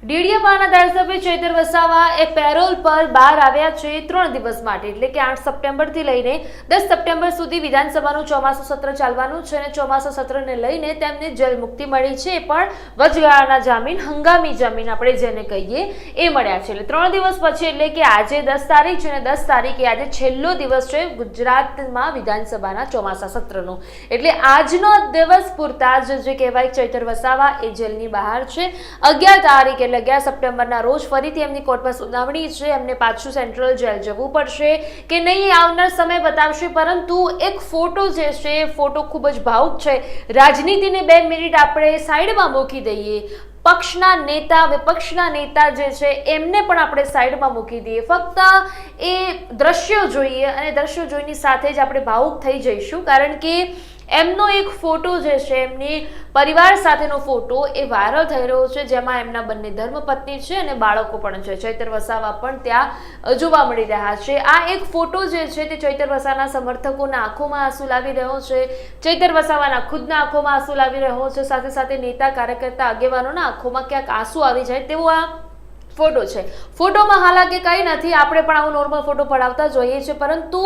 ડેડિયાપાડાના ધારાસભ્ય ચૈતર વસાવા એ પેરોલ પર બહાર આવ્યા છે 3 દિવસ માટે, એટલે કે 8 સપ્ટેમ્બરથી લઈને 10 સપ્ટેમ્બર સુધી વિધાનસભાનું ચોમાસું સત્ર ચાલવાનું છે અને ચોમાસા સત્રને લઈને તેમને જેલ મુક્તિ મળી છે, પણ વચગાળાના જામીન, હંગામી જામીન આપણે જેને કહીએ એ મળ્યા છે. એટલે 3 દિવસ પછી, એટલે કે આજે 10 તારીખ છે અને 10 તારીખે આજે છેલ્લો દિવસ છે ગુજરાતમાં વિધાનસભાના ચોમાસા સત્રનો. એટલે આજનો દિવસ પૂરતા જ જે કહેવાય ચૈતર વસાવા એ જેલની બહાર છે. 11 તારીખ એટલે 11 સપ્ટેમ્બરના રોજ ફરીથી એમની કોર્ટમાં સુનાવણી છે. એમને પાછું સેન્ટ્રલ જેલ જવું પડશે કે નહીં આવનાર સમય બતાવશે, પરંતુ એક ફોટો જે છે એ ફોટો ખૂબ જ ભાવુક છે. રાજનીતિને 2 મિનિટ આપણે સાઈડમાં મૂકી દઈએ, પક્ષના નેતા, વિપક્ષના નેતા જે છે એમને પણ આપણે સાઈડમાં મૂકી દઈએ, ફક્ત એ દ્રશ્યો જોઈએ અને દ્રશ્યો જોઈની સાથે જ આપણે ભાવુક થઈ જઈશું, કારણ કે એમનો એક ફોટો જે છે, એમની પરિવાર સાથેનો ફોટો એ વાયરલ થઈ રહ્યો છે, જેમાં એમના બંને ધર્મપત્ની છે અને બાળકો પણ છે. ચૈતર વસાવા પણ ત્યાં જોવા મળી રહ્યા છે. આ એક ફોટો જે છે તે ચૈતર વસાવાના સમર્થકોના આંખોમાં આંસુ લાવી રહ્યો છે, ચૈતર વસાવાના ખુદના આંખોમાં આંસુ લાવી રહ્યો છે, સાથે સાથે નેતા, કાર્યકર્તા, આગેવાનોના આંખોમાં ક્યાંક આંસુ આવી જાય તેવો આ ફોટો છે. ફોટોમાં હાલાકી કંઈ નથી, આપણે પણ આવો નોર્મલ ફોટો પડાવતા જોઈએ છીએ, પરંતુ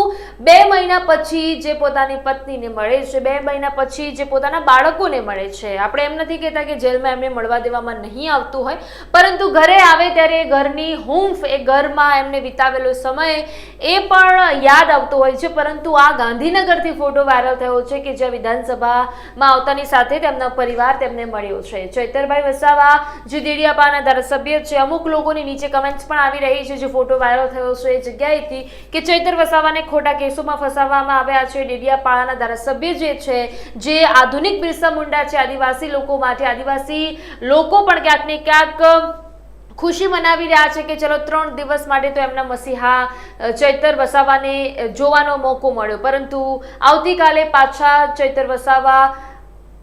2 મહિના પછી જે પોતાની પત્નીને મળે છે, 2 મહિના પછી જે પોતાના બાળકોને મળે છે, આપણે એમ નથી કહેતા કે જેલમાં એમને મળવા દેવામાં નહીં આવતું હોય, પરંતુ ઘરે આવે ત્યારે ઘરની હૂંફ, એ ઘરમાં એમને વિતાવેલો સમય એ પણ યાદ આવતો હોય છે. પરંતુ આ ગાંધીનગરથી ફોટો વાયરલ થયો છે કે જ્યાં વિધાનસભામાં આવતાની સાથે તેમના પરિવાર તેમને મળ્યો છે. ચૈતરભાઈ વસાવા જે ડેડિયાપાડાના ધારાસભ્ય છે, અમુક લોકોની નીચે કમેન્ટ્સ પણ આવી રહી છે જે ફોટો વાયરલ થયો છે એ જગ્યાએથી, કે ચૈતર વસાવાને ખોટા કેસોમાં ફસાવવામાં આવ્યા છે. ડેડિયાપાડાના ધારાસભ્ય જે છે, જે આધુનિક બિરસા મુંડા છે, આદિવાસી લોકો માટે, આદિવાસી લોકો પણ ક્યાંક ને ક્યાંક ખુશી મનાવી રહ્યા છે કે ચલો 3 દિવસ માટે તો એમના મસીહા ચૈતર વસાવાને જોવાનો મોકો મળ્યો, પરંતુ આવતીકાલે પાછા ચૈતર વસાવા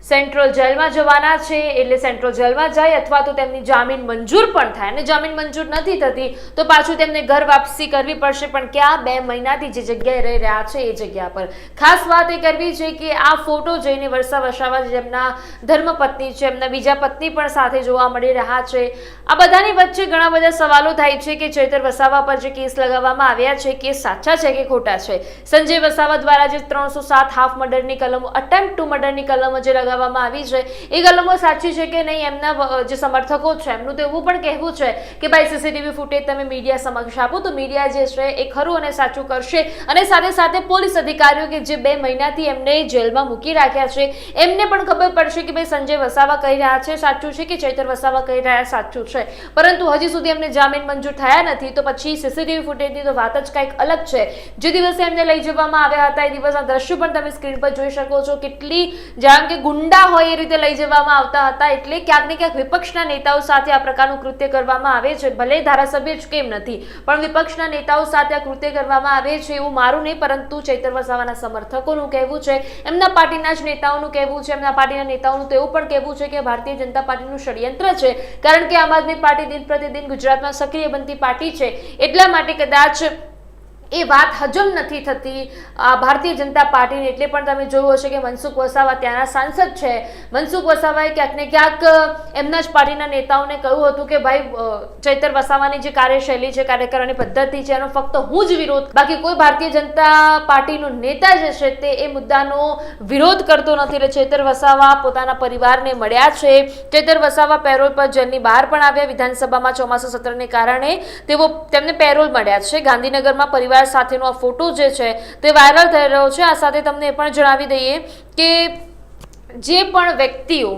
સેન્ટ્રલ જેલમાં જવાના છે. એટલે સેન્ટ્રલ જેલમાં જાય અથવા તો તેમની જામીન મંજૂર પણ થાય, અને જામીન મંજૂર નથી થતી તો પાછું તેમને ઘર વાપસી કરવી પડશે, પણ ક્યાં 2 મહિનાથી જે જગ્યાએ રહી રહ્યા છે એ જગ્યા પર. ખાસ વાત એ કરવી છે કે આ ફોટો જોઈને વર્ષા વસાવા જેમના ધર્મપત્ની છે, એમના બીજા પત્ની પણ સાથે જોવા મળી રહ્યા છે. આ બધાની વચ્ચે ઘણા બધા સવાલો થાય છે કે ચૈતર વસાવા પર જે કેસ લગાવવામાં આવ્યા છે, કેસ સાચા છે કે ખોટા છે. સંજય વસાવા દ્વારા જે 307 હાફ મર્ડરની કલમો, અટેમ્પ્ટ ટુ મર્ડરની કલમો જે લગાવવામાં આવી છે, એ કલમો સાચી છે કે નહીં, એમના જે સમર્થકો છે એમનું તો એવું પણ કહેવું છે કે ભાઈ સીસીટીવી ફૂટેજ તમે મીડિયા સમક્ષ આપો તો મીડિયા જે છે એ ખરું અને સાચું કરશે, અને સાથે સાથે પોલીસ અધિકારીઓ કે જે 2 મહિનાથી એમને જેલમાં મૂકી રાખ્યા છે એમને પણ ખબર પડશે કે ભાઈ સંજય વસાવા કહી રહ્યા છે સાચું છે કે ચૈતર વસાવા કહી રહ્યા સાચું છે. પરંતુ હજી સુધી એમને જામીન મંજૂર થયા નથી, તો પછી સીસીટીવી ફૂટેજની તો વાત જ કંઈક અલગ છે. જે દિવસે એમને લઈ જવામાં આવ્યા હતા એ દિવસના દ્રશ્યો પણ તમે સ્ક્રીન પર જોઈ શકો છો, કેટલી જાણ કે ગુંડા હોય એ રીતે લઈ જવામાં આવતા હતા. એટલે ક્યાંક ને ક્યાંક વિપક્ષના નેતાઓ સાથે આ પ્રકારનું કૃત્ય કરવામાં આવે છે, ભલે ધારાસભ્ય જ કેમ નથી, પણ વિપક્ષના નેતાઓ સાથે આ કૃત્ય કરવામાં આવે છે એવું મારું નહીં, પરંતુ ચૈતર વસાવાના સમર્થકોનું કહેવું છે, એમના પાર્ટીના જ નેતાઓનું કહેવું છે, એમના પાર્ટીના નેતાઓનું તો એવું પણ કહેવું છે કે ભારતીય જનતા પાર્ટીનું ષડયંત્ર છે, કારણ કે આમ આદમી પાર્ટી દિન પ્રતિદિન ગુજરાતમાં સક્રિય બનતી પાર્ટી છે, એટલા માટે કદાચ એ વાત હજમ નથી થતી ભારતીય જનતા પાર્ટીને. એટલે પણ તમે જોયું હશે કે મનસુખ વસાવા ત્યાંના સાંસદ છે, મનસુખ વસાવાએ ક્યાંક ને ક્યાંક એમના જ પાર્ટીના નેતાઓને કહ્યું હતું કે ભાઈ ચૈતર વસાવાની જે કાર્યશૈલી છે, કાર્ય કરવાની પદ્ધતિ છે, એનો ફક્ત હું જ વિરોધ, બાકી કોઈ ભારતીય જનતા પાર્ટીનો નેતા જે છે તે એ મુદ્દાનો વિરોધ કરતો નથી. એટલે ચૈતર વસાવા પોતાના પરિવારને મળ્યા છે. ચૈતર વસાવા પેરોલ પર જેલની બહાર પણ આવ્યા. વિધાનસભામાં ચોમાસા સત્રને કારણે તેમને પેરોલ મળ્યા છે. ગાંધીનગરમાં પરિવાર સાથેનો આ ફોટો જે છે તે વાયરલ થઈ રહ્યો છે. આ સાથે તમને એ પણ જણાવી દઈએ કે જે પણ વ્યક્તિઓ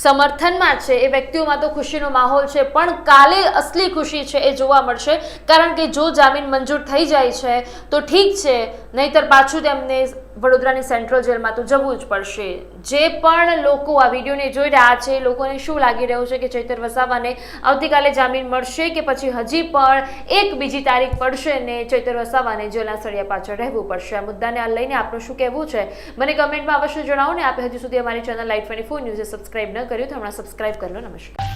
સમર્થનમાં છે એ વ્યક્તિઓમાં તો ખુશીનો માહોલ છે, પણ કાલે અસલી ખુશી છે એ જોવા મળશે, કારણ કે જો જામીન મંજૂર થઈ જાય છે તો ઠીક છે, નહીતર પાછું તેમને વડોદરાની સેન્ટ્રલ જેલમાં તો જવું જ પડશે. જે પણ લોકો આ વિડીયોને જોઈ રહ્યા છે, લોકોને શું લાગી રહ્યું છે કે ચૈતર વસાવાને આવતીકાલે જામીન મળશે કે પછી હજી પણ એક બીજી તારીખ પડશે ને ચૈતર વસાવાને જેલના સળિયા પાછળ રહેવું પડશે? આ મુદ્દાને આ લઈને આપનું શું કહેવું છે મને કમેન્ટમાં અવશ્ય જણાવો ને. આપે હજી સુધી અમારી ચેનલ લાઈટ 24 ન્યૂઝે સબસ્ક્રાઇબ ન કર્યું તો હમણાં સબસ્ક્રાઇબ કરી લો. નમસ્કાર.